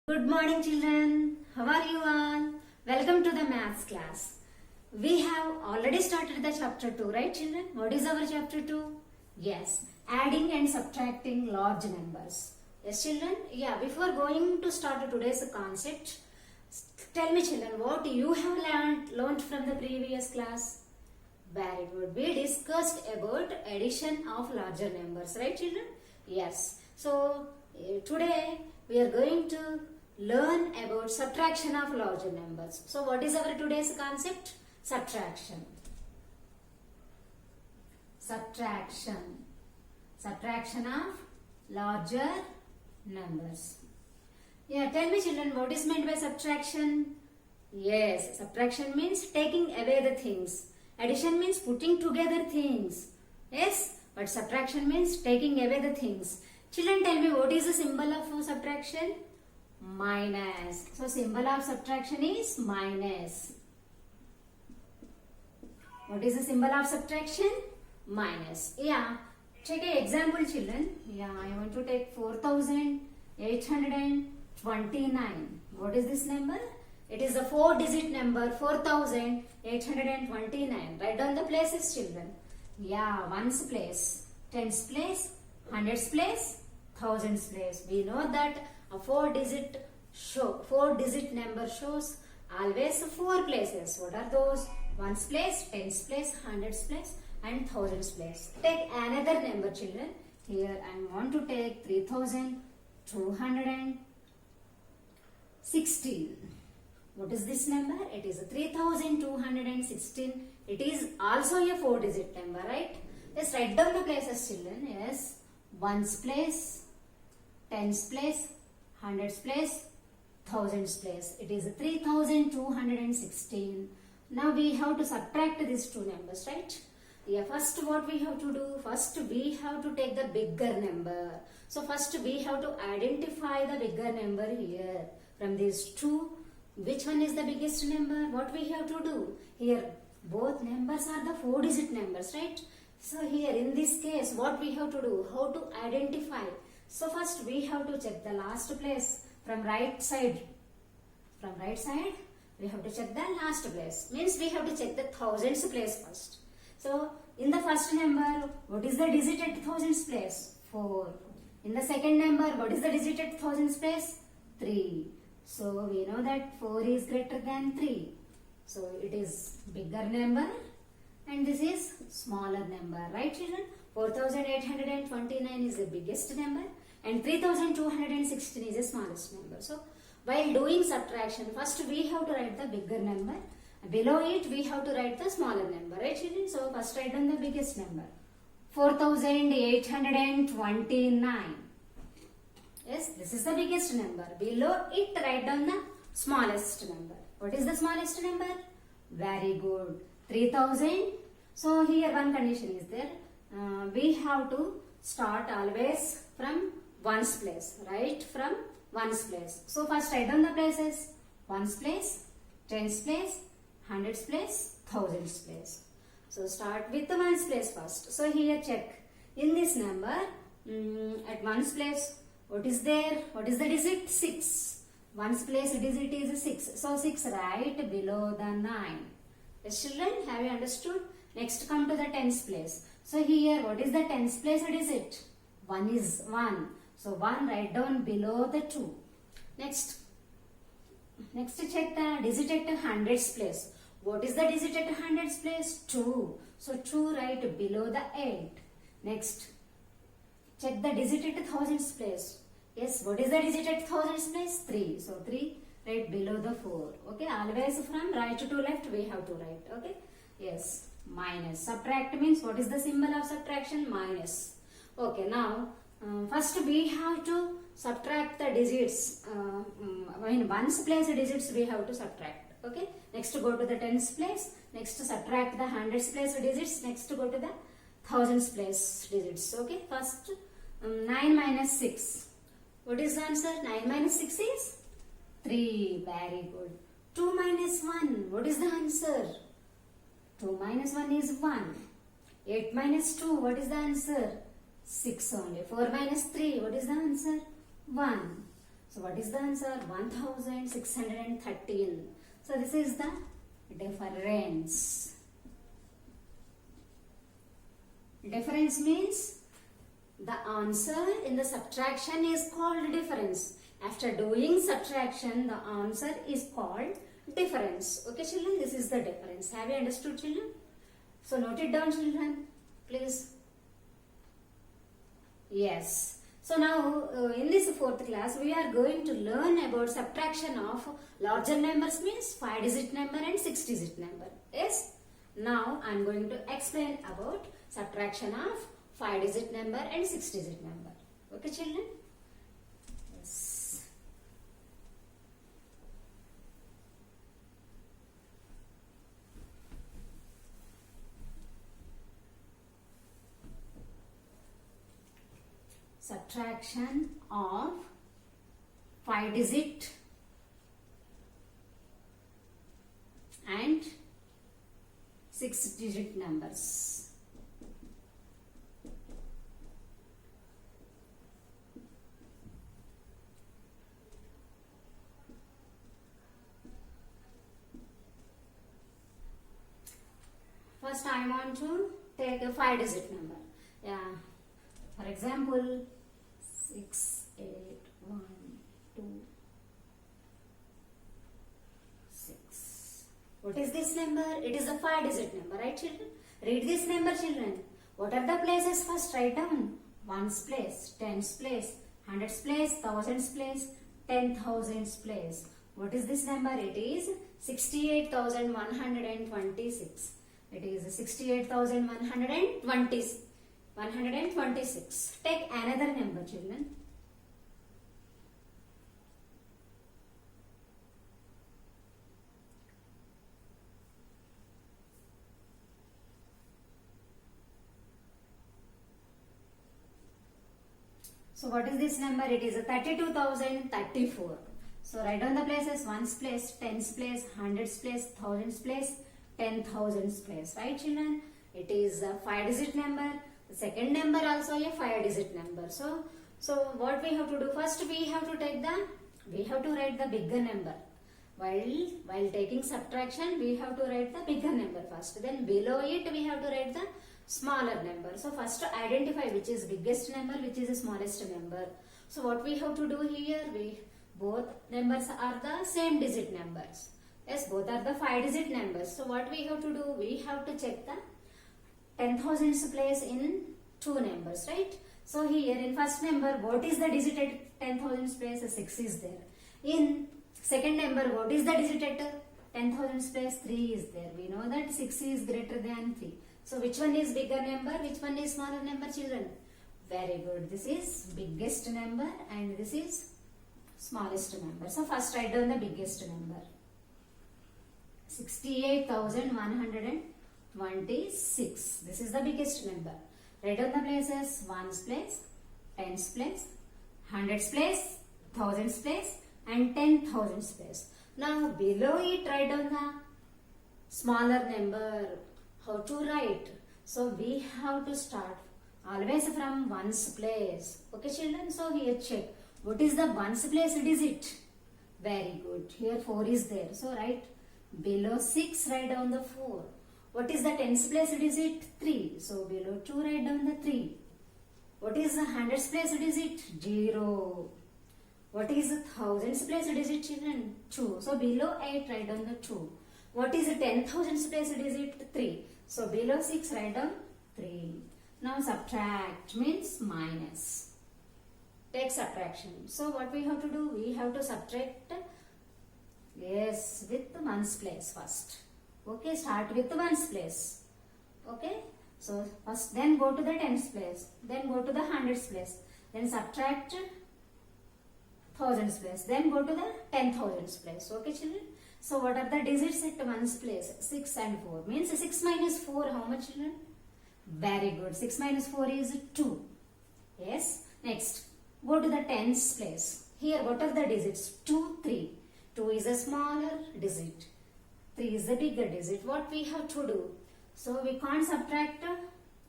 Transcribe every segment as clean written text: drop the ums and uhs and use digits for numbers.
Good morning children. How are you all? Welcome to the maths class. We have already started the chapter 2, right children? What is our chapter 2? Yes, adding and subtracting large numbers. Yes children? Yeah, before going to start today's concept, tell me children, what you have learned from the previous class? Very good. We discussed about addition of larger numbers, right children? Yes. So, today we are going to learn about subtraction of larger numbers. So what is our today's concept? Subtraction. Subtraction. Subtraction of larger numbers. Yeah, tell me children, what is meant by subtraction? Yes, subtraction means taking away the things. Addition means putting together things. Yes, but subtraction means taking away the things. Children, tell me, what is the symbol of subtraction? Minus. So symbol of subtraction is minus. What is the symbol of subtraction? Minus. Yeah. Take an example children. Yeah, I want to take 4,829. What is this number? It is a 4-digit number, 4,829. Write down the places children. Yeah, ones place, tens place, hundreds place, thousands place. We know that a 4-digit number shows always 4 places. What are those? Ones place, tens place, hundreds place and thousands place. Take another number children. Here I want to take 3,216. What is this number? It is 3,216. It is also a 4-digit number, right? Let's write down the places children. Yes. Ones place, tens place, hundreds place, thousands place. It is 3,216. Now we have to subtract these two numbers, right? Yeah, first what we have to do? First we have to take the bigger number. So first we have to identify the bigger number here. From these two, which one is the biggest number? What we have to do? Here both numbers are the 4-digit numbers, right? So here in this case, what we have to do? How to identify? So first we have to check the last place from right side. From right side, we have to check the last place. Means we have to check the thousands place first. So in the first number, what is the digit at thousands place? 4. In the second number, what is the digit at thousands place? 3. So we know that 4 is greater than 3. So it is bigger number and this is smaller number, right children? 4,829 is the biggest number and 3,216 is the smallest number. So while doing subtraction, first we have to write the bigger number. Below it we have to write the smaller number, right children? So first write down the biggest number. 4,829. Yes, this is the biggest number. Below it write down the smallest number. What is the smallest number? Very good. 3,000. So here one condition is there. We have to start always from ones place. Right? From ones place. So first write down the places. Ones place, tens place, hundreds place, thousands place. So start with the ones place first. So here check. In this number, at ones place, what is there? What is the digit? 6. Ones place digit is 6. So 6 right below the 9. Yes children, have you understood? Next come to the tens place. So here what is the tens place digit? 1 is 1. So 1 write down below the 2. Next check the digit at hundreds place. What is the digit at hundreds place? 2. So 2 right below the 8. Next check the digit at thousands place. Yes, what is the digit at thousands place? 3. So 3 right below the 4. Okay, always from right to left we have to write. Okay, yes, minus. Subtract means what is the symbol of subtraction? Minus. Okay, now first we have to subtract the digits. In ones place digits we have to subtract. Okay, next go to the tens place. Next subtract the hundreds place digits. Next go to the thousands place digits. Okay, first 9 minus 6. What is the answer? 9 minus 6 is 3. Very good. 2 minus 1. What is the answer? 2 minus 1 is 1. 8 minus 2. What is the answer? 6 only. 4 minus 3. What is the answer? 1. So what is the answer? 1613. So this is the difference. Difference means the answer in the subtraction is called difference. After doing subtraction, the answer is called difference. Okay children, this is the difference. Have you understood children? So note it down children, please. Yes. So now in this fourth class we are going to learn about subtraction of larger numbers means 5-digit number and 6-digit number. Yes. Now I am going to explain about subtraction of 5-digit number and 6-digit number. Okay children? Yes. Subtraction of 5-digit and 6-digit numbers. First I want to take a 5-digit number. Yeah. For example, 6, 8, 1, 2, 6. What is this number? It is a 5-digit number, right children? Read this number children. What are the places? First write down. Ones place, tens place, hundreds place, thousands place, 10,000s place. What is this number? It is 68,126. It is 68,126. Take another number children. So what is this number? It is 32,034. So write down the places. Ones place, tens place, hundreds place, thousands place, 10,000s place. Right children? It is a 5-digit number. The second number also a 5-digit number. So what we have to do? First we have to write the bigger number. While taking subtraction, we have to write the bigger number first. Then below it we have to write the smaller number. So first identify which is biggest number, which is the smallest number. So what we have to do here? Both numbers are the same digit numbers. Yes, both are the 5-digit numbers. So what we have to do? We have to check the 10,000s place in two numbers, right? So here in first number, what is the digit at 10,000s place? 6 is there. In second number, what is the digit at 10,000s place? 3 is there. We know that 6 is greater than 3. So which one is bigger number? Which one is smaller number children? Very good. This is biggest number and this is smallest number. So first write down the biggest number. 68,126. This is the biggest number. Write down the places. Ones place, tens place, hundreds place, thousands place and 10,000s place. Now below it write down the smaller number. How to write? So we have to start always from ones place. Okay children? So here check. What is the ones place digit? Very good. Here 4 is there. So write below 6 write down the 4. What is the tens place digit? 3. So below 2 write down the 3. What is the hundreds place digit? 0. What is the thousands place digit children? 2. So below 8 write down the 2. What is the 10,000s place digit? 3. So below 6 write down 3. Now subtract means minus. Take subtraction. So what we have to do? We have to subtract, yes, with the ones place first. Okay, start with the ones place. Okay, so first then go to the tens place, then go to the hundreds place, then subtract thousands place, then go to the 10,000s place. Okay children? So what are the digits at ones place? 6 and 4. Means 6 minus 4 how much children? Very good. 6 minus 4 is 2. Yes. Next, go to the tens place. Here what are the digits? 2, 3. 2 is a smaller digit. 3 is the bigger digit. What we have to do? So we can't subtract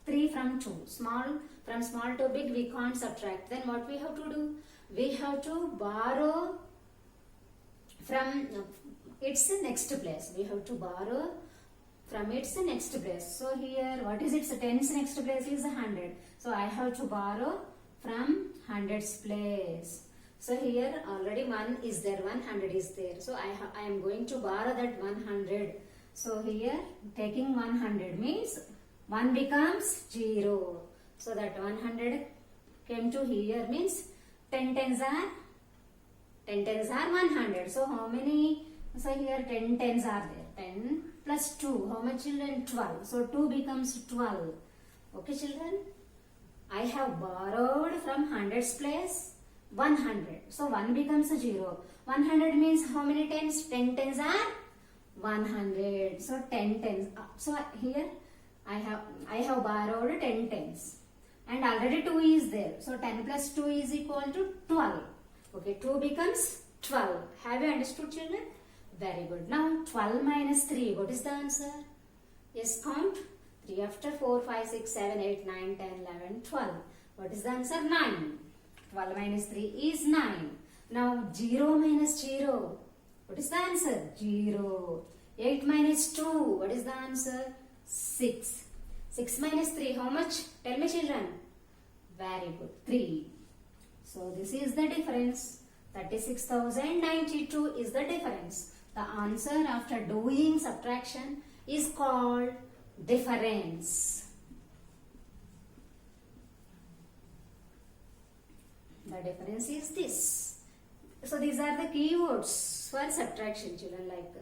3 from 2. From small to big we can't subtract. Then what we have to do? we have to borrow from its next place. We have to borrow from its next place. So here, what is its tens next place is 100. So I have to borrow from hundreds place. So here already 1 is there, 100 is there. So I am going to borrow that 100. So here taking 100 means 1 becomes 0. So that 100 came to here means 10 tens are 100. So how many? So here 10 tens are there. 10 plus 2. How much children? 12. So 2 becomes 12. Okay children? I have borrowed from hundreds place 100. So 1 becomes a 0. 100 means how many tens? 10 tens are 100. So 10 tens. So here I have borrowed 10 tens. And already 2 is there. So 10 plus 2 is equal to 12. Okay, 2 becomes 12. Have you understood children? Very good. Now 12 minus 3. What is the answer? Yes, count. 3 after 4, 5, 6, 7, 8, 9, 10, 11, 12. What is the answer? 9. 12 minus 3 is 9. Now 0 minus 0. What is the answer? 0. 8 minus 2. What is the answer? 6. 6 minus 3. How much? Tell me children. Very good. 3. So this is the difference. 36,092 is the difference. The answer after doing subtraction is called difference. The difference is this. So these are the keywords for subtraction children, like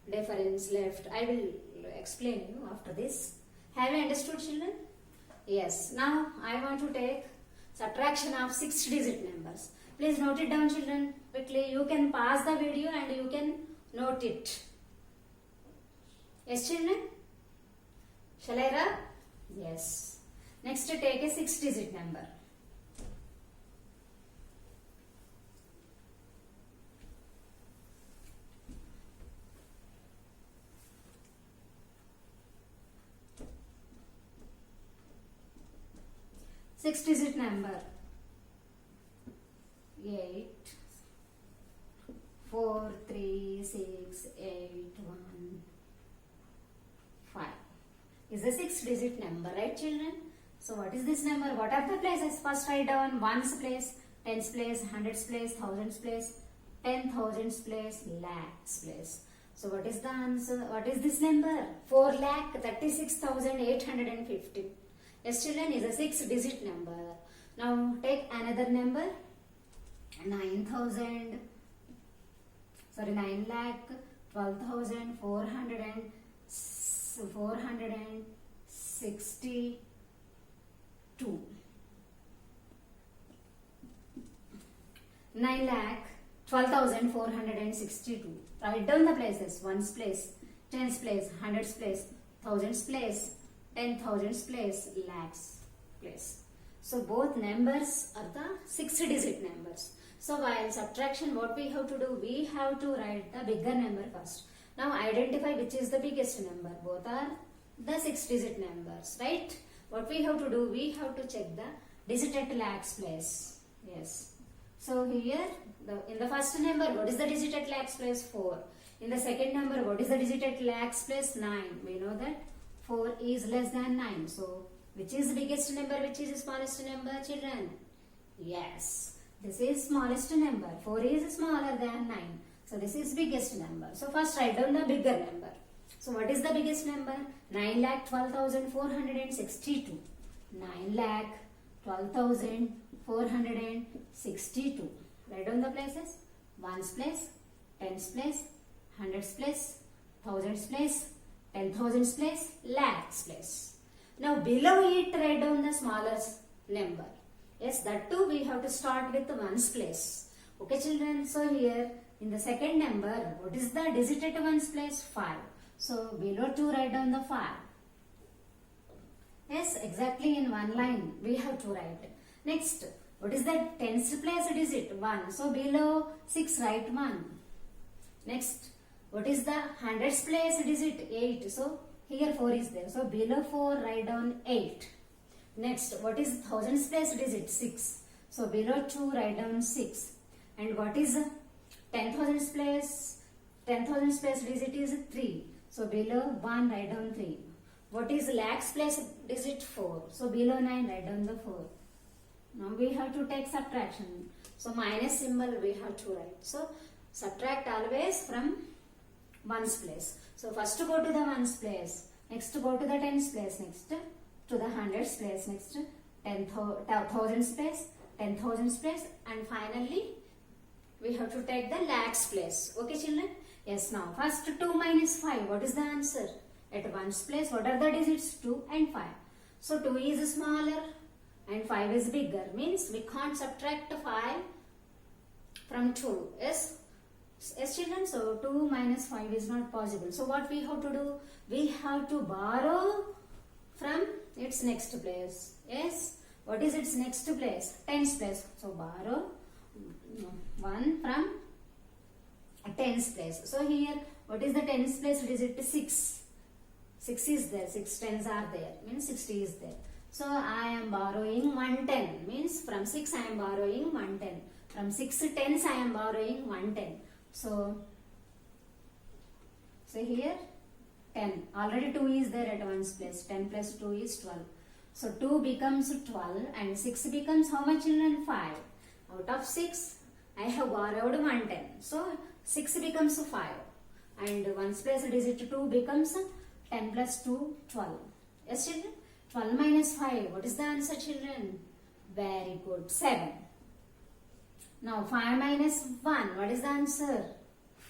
difference, left. I will explain you after this. Have you understood children? Yes. Now I want to take subtraction of 6-digit numbers. Please note it down children quickly. You can pause the video and you can note it. Yes children? Shall I rub? Yes. Next take a 6-digit number. Six-digit number. 8 4 3 6 8 1 5 is a 6-digit number, right children? So what is this number? What are the places? First write down ones place, tens place, hundreds place, thousands place, 10,000s place, lakhs place. So what is the answer? What is this number? 4,36,850. Yes children, is a 6-digit number. Now take another number. 9,462. 9,12,462. Write down the places. Ones place, tens place, hundreds place, thousands place, 10,000s place, lakhs place. So both numbers are the 6-digit numbers. So while subtraction, what we have to do? We have to write the bigger number first. Now identify which is the biggest number. Both are the 6-digit numbers, right? What we have to do? We have to check the digit at lakhs place. Yes. So here, in the first number, what is the digit at lakhs place? 4. In the second number, what is the digit at lakhs place? 9. We know that 4 is less than 9. So which is the biggest number? Which is the smallest number, children? Yes. This is smallest number. 4 is smaller than 9. So this is biggest number. So first write down the bigger number. So what is the biggest number? 9,12,462. 9,12,462. Write down the places. Ones place, tens place, hundreds place, thousands place, 10,000s place, lakhs place. Now below it write down the smallest number. Yes, that too we have to start with the ones place. Okay children, so here in the second number, what is the digit at ones place? 5. So below 2 write down the 5. Yes, exactly in one line we have to write. Next, what is the tens place digit? 1. So below 6 write 1. Next, what is the hundreds place digit? 8. So here 4 is there. So below 4 write down 8. Next, what is thousands place digit? 6. So below 2, write down 6. And what is 10,000's place? 10,000's place digit is 3. So below 1, write down 3. What is lakhs place digit? 4. So below 9, write down the 4. Now we have to take subtraction. So minus symbol we have to write. So subtract always from ones place. So first go to the ones place. Next go to the tens place. Next to the hundreds place. Next 10,000's place. 10,000's place. And finally we have to take the lakhs place. Okay children? Yes, now first 2 minus 5. What is the answer? At ones place, what are the digits? 2 and 5. So 2 is smaller and 5 is bigger. Means we can't subtract 5 from 2. Yes? Yes children? So 2 minus 5 is not possible. So what we have to do? We have to borrow from its next place. Yes? What is its next place? Tens place. So borrow 1 from tens place. So here, what is the tens place digit? 6. 6 is there. 6 tens are there. Means 60 is there. So I am borrowing 110. Means from 6 I am borrowing 110. From 6 tens I am borrowing 110. So here 10. Already 2 is there at ones place. 10 plus 2 is 12. So 2 becomes 12 and 6 becomes how much children? 5. Out of 6 I have borrowed 110. So 6 becomes 5. And ones place digit 2 becomes 10 plus 2, 12. Yes children? 12 minus 5. What is the answer children? Very good. 7. Now 5 minus 1. What is the answer?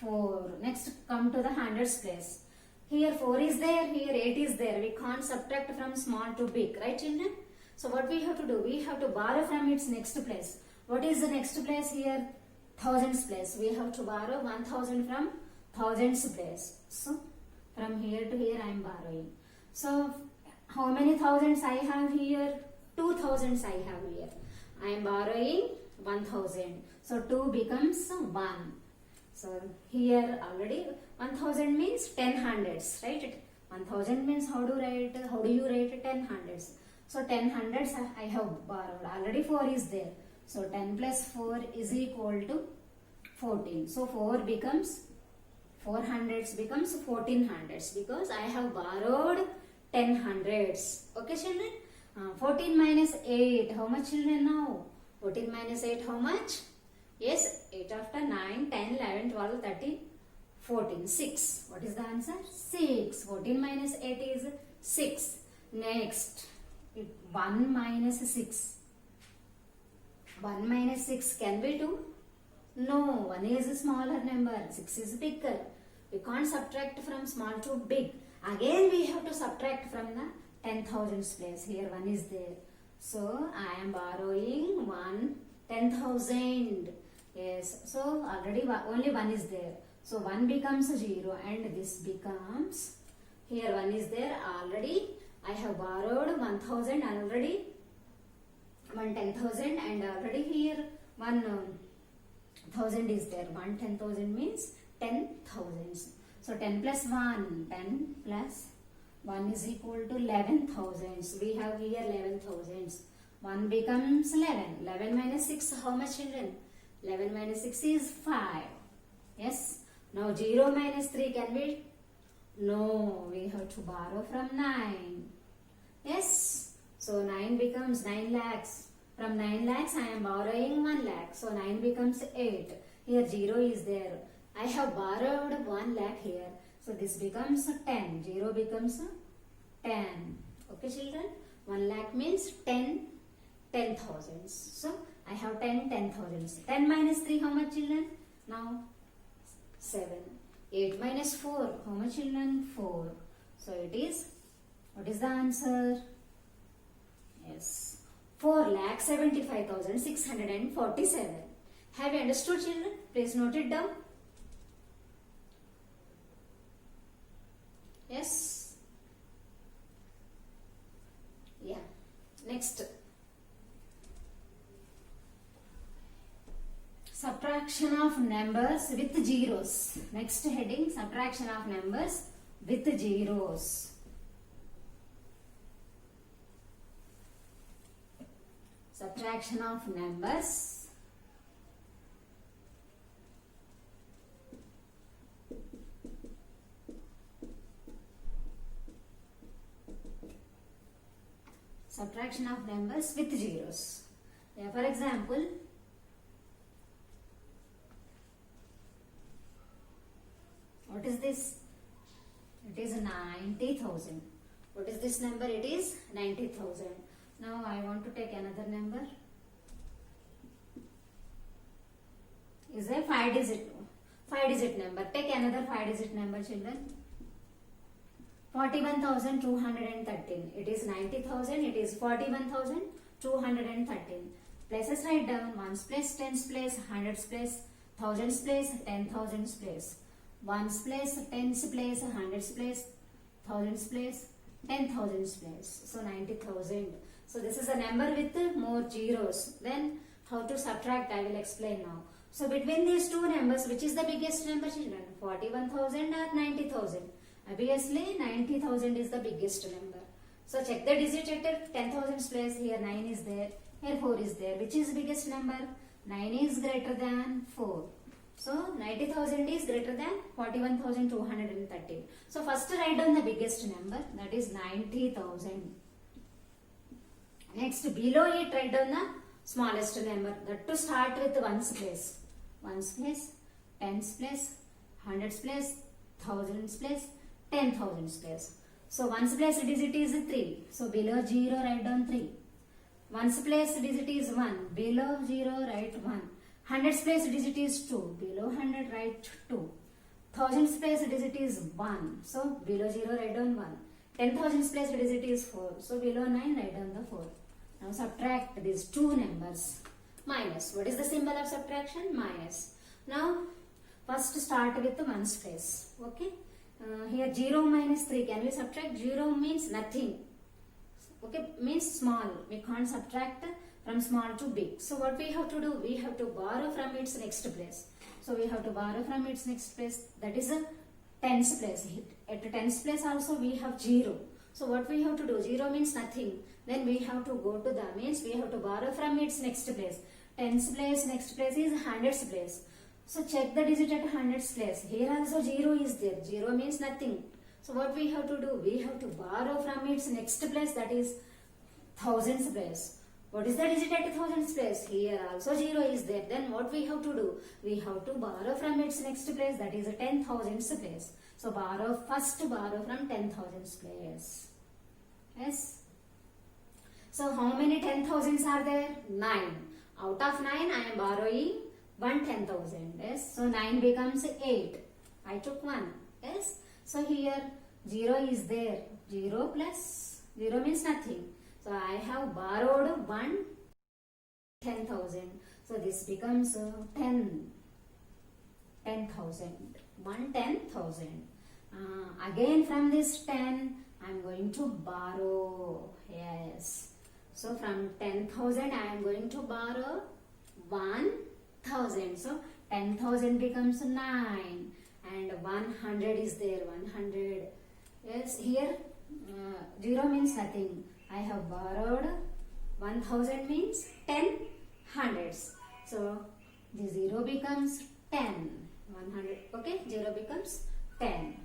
4. Next come to the hundreds place. Here 4 is there. Here 8 is there. We can't subtract from small to big. Right children? So what we have to do? We have to borrow from its next place. What is the next place here? Thousands place. We have to borrow 1000 from thousands place. So from here to here I am borrowing. So how many thousands I have here? 2000s I have here. I am borrowing 1000. So 2 becomes 1. So here already 1000 means 10 hundreds, right? 1000 means how do you write 10 hundreds? So 10 hundreds I have borrowed. Already 4 is there. So 10 plus 4 is equal to 14. So 4 becomes 4 hundreds becomes 14 hundreds because I have borrowed 10 hundreds. Okay children? 14 minus 8. How much children now? 14 minus 8 how much? Yes, 8 after 9, 10, 11, 12, 13, 14. 6. What is the answer? 6. 14 minus 8 is 6. Next, 1 minus 6. 1 minus 6 can be 2? No, 1 is a smaller number, 6 is bigger. We can't subtract from small to big. Again we have to subtract from the 10,000's place. Here 1 is there. So I am borrowing 10,000. Yes, so already only 1 is there. So 1 becomes 0 and this becomes, here 1 is there already. I have borrowed 1000 already. 10,000 and already here 1,000 is there. 10,000 means 10 thousands. So 10 plus 1, 10 plus 1 is equal to 11 thousands. We have here 11 thousands. 1 becomes 11. 11 minus 6, how much children? 11 minus 6 is 5. Yes. Now 0 minus 3 can be? No, we have to borrow from 9. Yes. So 9 becomes 9 lakhs. From 9 lakhs I am borrowing 1 lakh. So 9 becomes 8. Here 0 is there. I have borrowed 1 lakh here. So this becomes 10. 0 becomes 10. Okay children? 1 lakh means 10 thousands. So I have 10 thousands. 10 minus 3 how much children? Now 7. 8 minus 4 how much children? 4. So it is, what is the answer? Yes, 4,75,647. Have you understood children? Please note it down. Yes. Yeah. Next. Subtraction of numbers with zeros. Next heading, subtraction of numbers with zeros. Subtraction of numbers. Subtraction of numbers with zeros. Yeah, for example, what is this? It is 90,000. What is this number? It is 90,000. Now I want to take another number. Is a 5-digit number. Take another 5-digit number, children. 41,213. It is 90,000. It is 41,213. Places write down ones place, tens place, hundreds place, thousands place, 10,000s place. Ones place, tens place, hundreds place, thousands place, 10,000s place. So 90,000. So this is a number with more zeros. Then how to subtract I will explain now. So between these two numbers, which is the biggest number, children? 41,000 or 90,000? Obviously 90,000 is the biggest number. So check the digit at 10,000's place. Here 9 is there. Here 4 is there. Which is biggest number? 9 is greater than 4. So 90,000 is greater than 41,213. So first write down the biggest number, that is 90,000. Next below it write down the smallest number, that to start with ones place. Ones place, tens place, hundreds place, thousands place, 10,000s place. So ones place digit is 3. So below 0 write down 3. Ones place digit is 1. Below 0 write 1. Hundreds place digit is 2. Below 100 write 2. Thousands place digit is 1. So below 0 write down 1. 10,000s place digit is 4. So below 9 write down the 4. Now subtract these two numbers. Minus. What is the symbol of subtraction? Minus. Now first start with the ones place. Okay. Here 0 minus 3. Can we subtract? 0 means nothing. Okay. Means small. We can't subtract from small to big. So what we have to do? We have to borrow from its next place. So we have to borrow from its next place. That is a tens place. At the tens place also we have 0. So what we have to do? 0 means nothing. Then we have to go to the means we have to borrow from its next place. Tens place, next place is hundreds place. So check the digit at hundreds place. Here also 0 is there. 0 means nothing. So what we have to do? We have to borrow from its next place, that is thousands place. What is the digit at thousands place? Here also 0 is there. Then what we have to do? We have to borrow from its next place, that is a 10,000s place. So first borrow from 10,000s place. Yes. So how many 10,000s are there? 9. Out of 9 I am borrowing 1 10,000. Yes. So 9 becomes 8. I took 1. Yes. So here 0 is there. 0 plus 0 means nothing. So I have borrowed 1 10,000. So this becomes 10,000. 1 10,000. Again from this 10 I am going to borrow. Yes. So from 10,000 I am going to borrow 1,000. So 10,000 becomes 9 and 100 is there. 100. Yes. Here 0 means nothing. I have borrowed 1,000 means 10 hundreds. So the 0 becomes 10. 100. Okay. 0 becomes 10.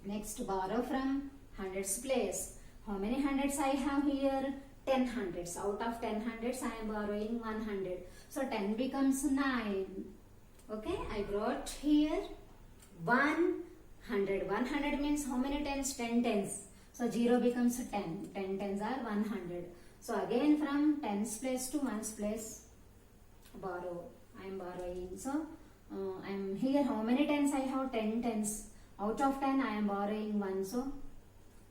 Next borrow from hundreds place. How many hundreds I have here? 10 hundreds. Out of 10 hundreds I am borrowing 100. So 10 becomes 9. Okay. I brought here 100. 100 means how many tens? 10 tens. So 0 becomes 10. 10 tens are 100. So again from tens place to ones place borrow. I am borrowing. So I am here. How many tens I have? 10 tens. Out of 10 I am borrowing 1. So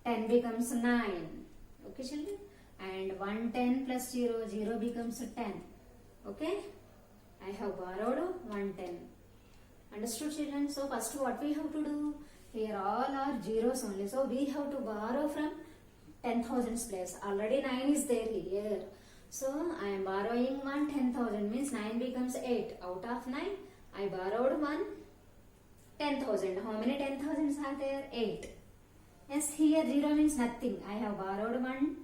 10 becomes 9. Okay, children? And 110 plus 0, 0 becomes 10. Okay? I have borrowed 110. Understood, children? So first what we have to do? Here all are zeros only. So we have to borrow from 10,000's place. Already 9 is there here. So I am borrowing 1 10,000 means 9 becomes 8. Out of 9 I borrowed 1 10,000. How many 10,000s are there? 8. Yes, here 0 means nothing. I have borrowed 1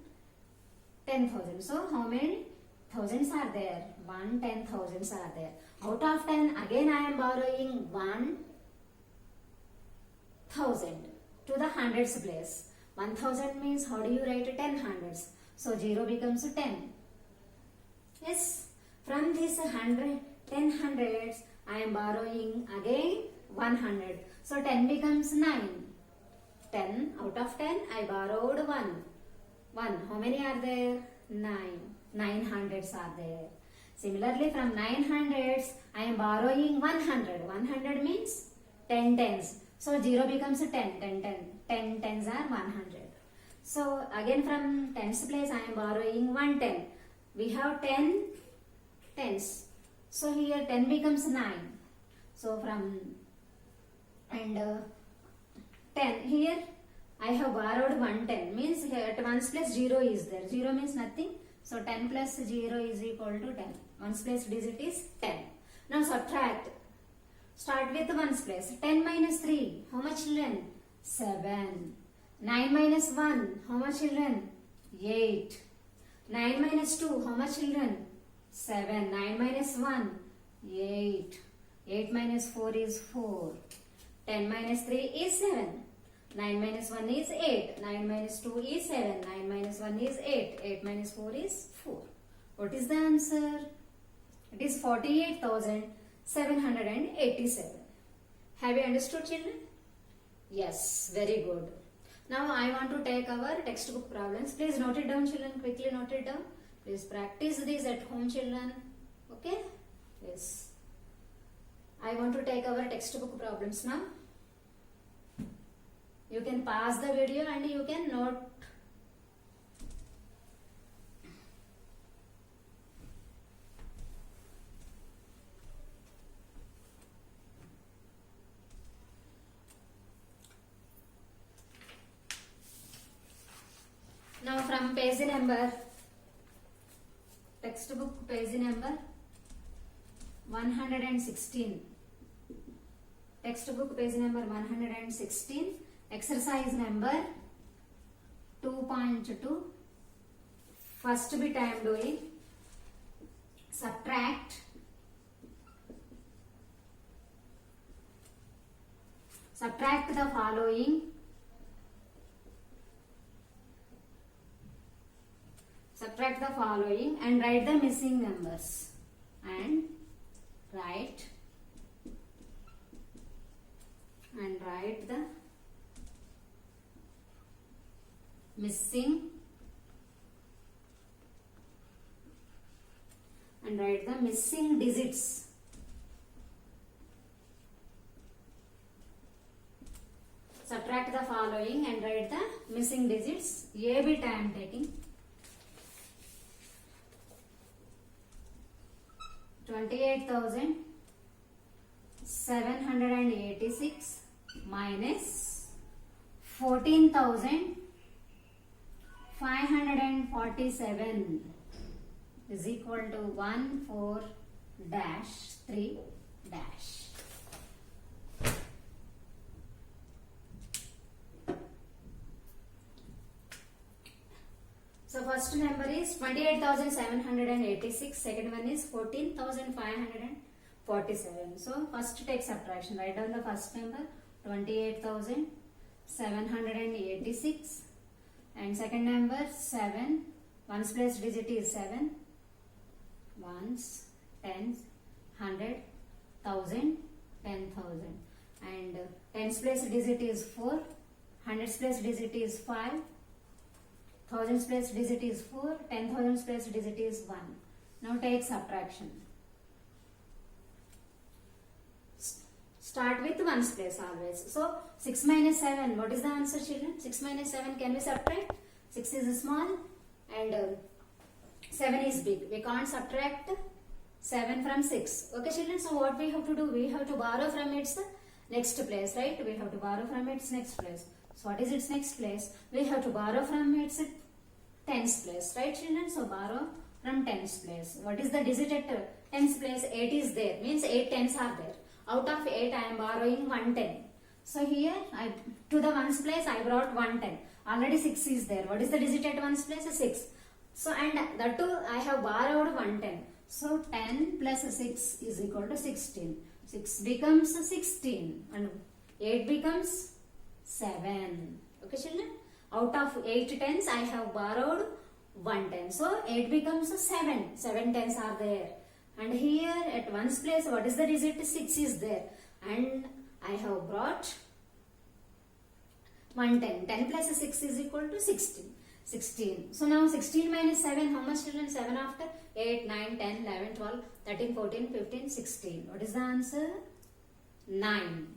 10,000. So how many thousands are there? 1 10,000s are there. Out of 10, again I am borrowing 1,000 to the hundreds place. 1,000 means how do you write 10 hundreds? So 0 becomes 10. Yes, from this 10 hundreds, I am borrowing again 100. So 10 becomes 9. 10 out of 10, I borrowed 1. 1. How many are there? 9. 9 hundreds are there. Similarly, from 9 hundreds, I am borrowing 100. 100 means 10 tens. So 0 becomes 10. 10 tens are 100. So again from tens place, I am borrowing 110. We have 10 tens. So here 10 becomes 9. So from 10 here I have borrowed 110 means here at ones place 0 is there. 0 means nothing. So 10 plus 0 is equal to 10. Ones place digit is 10. Now subtract. Start with ones place. 10 minus 3. How much children? 7. 9 minus 1. How much children? 8. 9 minus 2. How much children? 7. 9 minus 1. 8. 8 minus 4 is 4. 10 minus 3 is 7. 9 minus 1 is 8. 9 minus 2 is 7. 9 minus 1 is 8. 8 minus 4 is 4. What is the answer? It is 48,787. Have you understood, children? Yes, very good. Now I want to take our textbook problems. Please note it down, children. Quickly note it down. Please practice these at home, children. Okay? Yes. I want to take our textbook problems now. You can pause the video and you can note. Now from page number, textbook page number 116. Textbook page number 116. Exercise number 2.2. First bit I am doing. Subtract. Subtract the following. Subtract the following and write the missing numbers. And write the missing and write the missing digits. Subtract the following and write the missing digits. A bit I am taking. 28,786 minus 14,547 is equal to 14-3 dash. So first number is 28,786, second one is 14,547. So first take subtraction. Write down the first number 28,786 and second number 7. Ones place digit is 7. Ones, tens, 100, 1,000, 10,000 and tens place digit is 4. Hundreds place digit is 5. Thousands place digit is 4, 10,000s place digit is 1. Now take subtraction. Start with ones place always. So 6 minus 7, what is the answer, children? 6 minus 7 can we subtract? 6 is small and 7 is big. We can't subtract 7 from 6. Okay, children, so what we have to do? We have to borrow from its next place, right? We have to borrow from its next place. So what is its next place? We have to borrow from its tens place, right, children? So borrow from tens place. What is the digit at tens place? 8 is there, means 8 tens are there. Out of 8 I am borrowing 110. So here to the ones place I brought 110. Already 6 is there. What is the digit at ones place? 6. So and that too I have borrowed 110. So 10 plus 6 is equal to 16. 6 becomes 16 and 8 becomes 7. Okay children? Out of 8 tens I have borrowed 110. So 8 becomes 7. 7 tens are there. And here at ones place what is the digit? 6 is there. And I have brought 110. 10 plus 6 is equal to 16. 16. So now 16 minus 7, how much children? 7 after? 8, 9, 10, 11, 12, 13, 14, 15, 16. What is the answer? 9.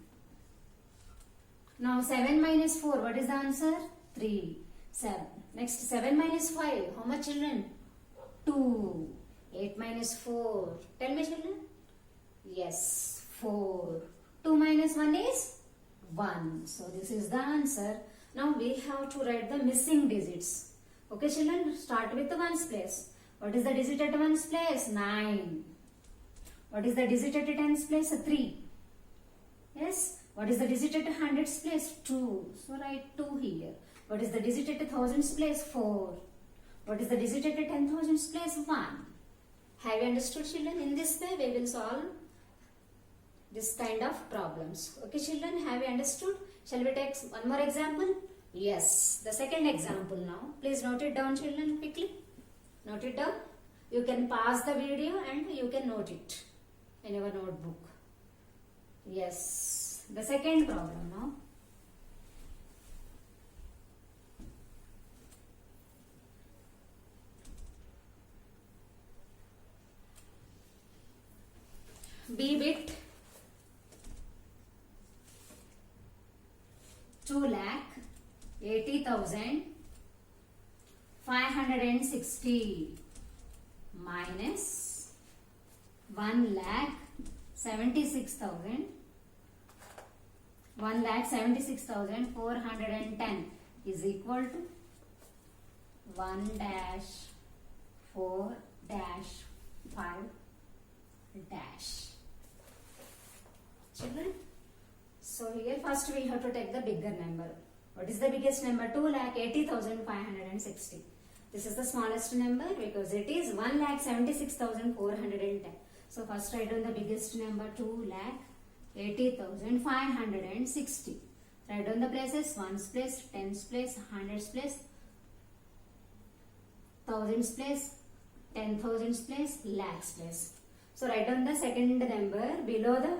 Now 7 minus 4, what is the answer? 3. 7. Next 7 minus 5, how much children? 2. 8 minus 4, tell me children? Yes, 4. 2 minus 1 is 1. So this is the answer. Now we have to write the missing digits. Okay children, start with the ones place. What is the digit at ones place? 9. What is the digit at tens place? 3. Yes. What is the digit at hundreds place? 2. So write 2 here. What is the digit at thousands place? 4. What is the digit at 10,000s place? 1. Have you understood children? In this way we will solve this kind of problems. Okay children, have you understood? Shall we take one more example? Yes, the second example now. Please note it down children quickly. Note it down. You can pause the video and you can note it in your notebook. Yes, the second problem now. B bit 2,80,560 minus 1,76,410 is equal to 1 dash 4 dash 5 dash. Children, so here first we have to take the bigger number. What is the biggest number? 2,80,560. This is the smallest number because it is 1,76,410. So first write down the biggest number 2,80,560. Write down the places: ones place, tens place, hundreds place, thousands place, 10,000s place, lakhs place. So write down the second number below the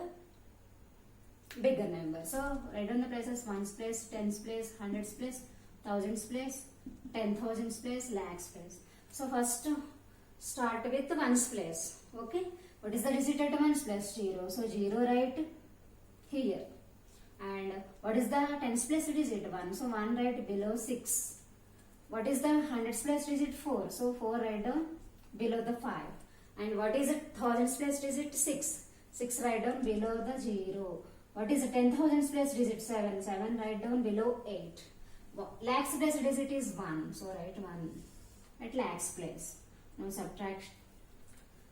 bigger number. So write down the places: ones place, tens place, hundreds place, thousands place, 10,000s place, lakhs place. So first start with ones place. Okay. What is the digit at ones place? 0. So 0 write here. And what is the tens place digit? 1. So 1 write below 6. What is the hundreds place digit? 4. So 4 write down below the 5. And what is the thousands place digit? 6. 6 write down below the 0. What is the 10,000s place digit? 7. 7 write down below 8. Lakhs place digit is 1. So write 1 at lakhs place. Now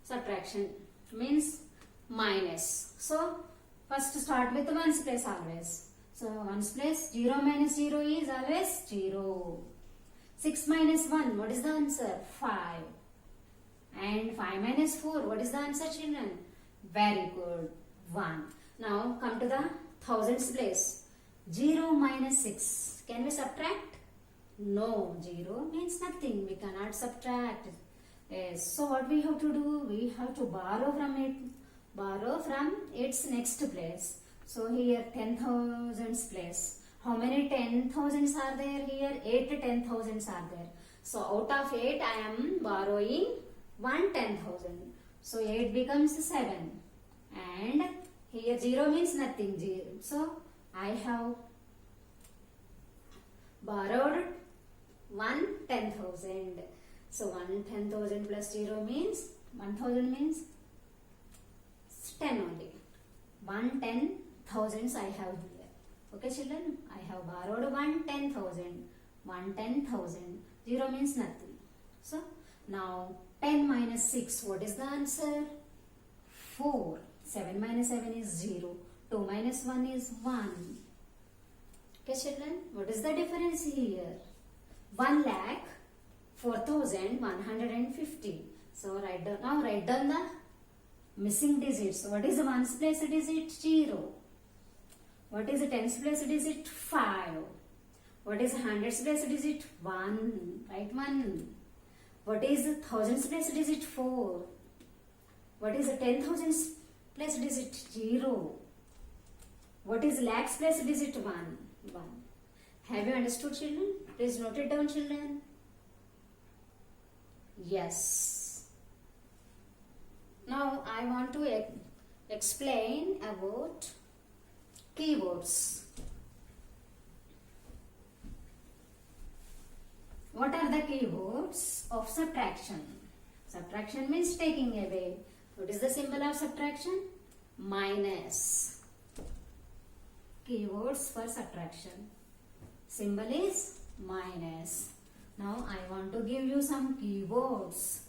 subtraction means minus. So first start with ones place always. So ones place, 0 minus 0 is always 0. 6 minus 1, what is the answer? 5. And 5 minus 4, what is the answer children? Very good, 1. Now come to the thousands place. 0 minus 6, can we subtract? No, 0 means nothing, we cannot subtract. Yes. So what we have to do? We have to borrow from its next place. So here 10,000s place. How many 10,000s are there here? 8 10,000s are there. So out of 8 I am borrowing 1 10,000. So 8 becomes 7. And here 0 means nothing. 0. So I have borrowed 1 10,000. So 1 10,000 plus 0 means 1,000 means 10 only. 1 10,000s I have here. Okay children, I have borrowed 1 10,000. 1 10,000. 0 means nothing. So now 10 minus 6, what is the answer? 4. 7 minus 7 is 0. 2 minus 1 is 1. Okay children, what is the difference here? 1 lakh 4150. So write down the missing digits. What is the ones place digit? 0. What is the tens place digit? 5. What is the hundreds place digit? 1. Write 1. What is the thousands place digit? 4. What is the 10,000s place digit? 0. What is lakhs place digit? 1. 1. Have you understood, children? Please note it down, children. Yes. Now I want to explain about keywords. What are the keywords of subtraction? Subtraction means taking away. What is the symbol of subtraction? Minus. Keywords for subtraction. Symbol is minus. Now I want to give you some keywords.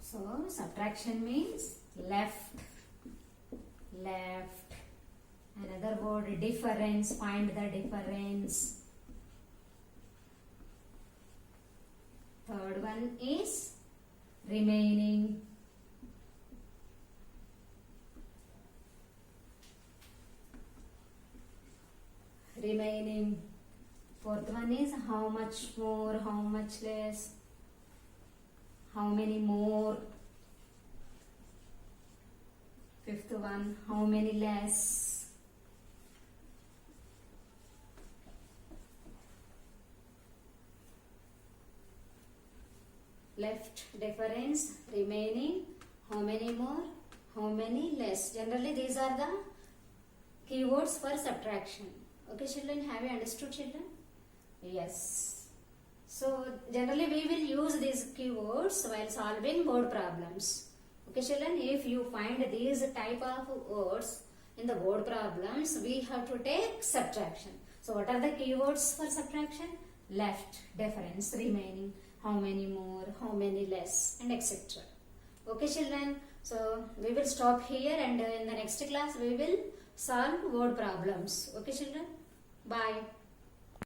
So subtraction means left. Left. Another word, difference. Find the difference. Third one is remaining. Remaining. Fourth one is how much more, how much less, how many more. Fifth one, how many less. Left, difference, remaining, how many more, how many less. Generally these are the keywords for subtraction. Okay, children, have you understood, children? Yes. So generally we will use these keywords while solving board problems. Okay, children, if you find these type of words in the board problems, we have to take subtraction. So what are the keywords for subtraction? Left, difference, remaining, how many more, how many less, and etc. Okay, children, so we will stop here, and in the next class we will solve word problems. Okay, children, bye.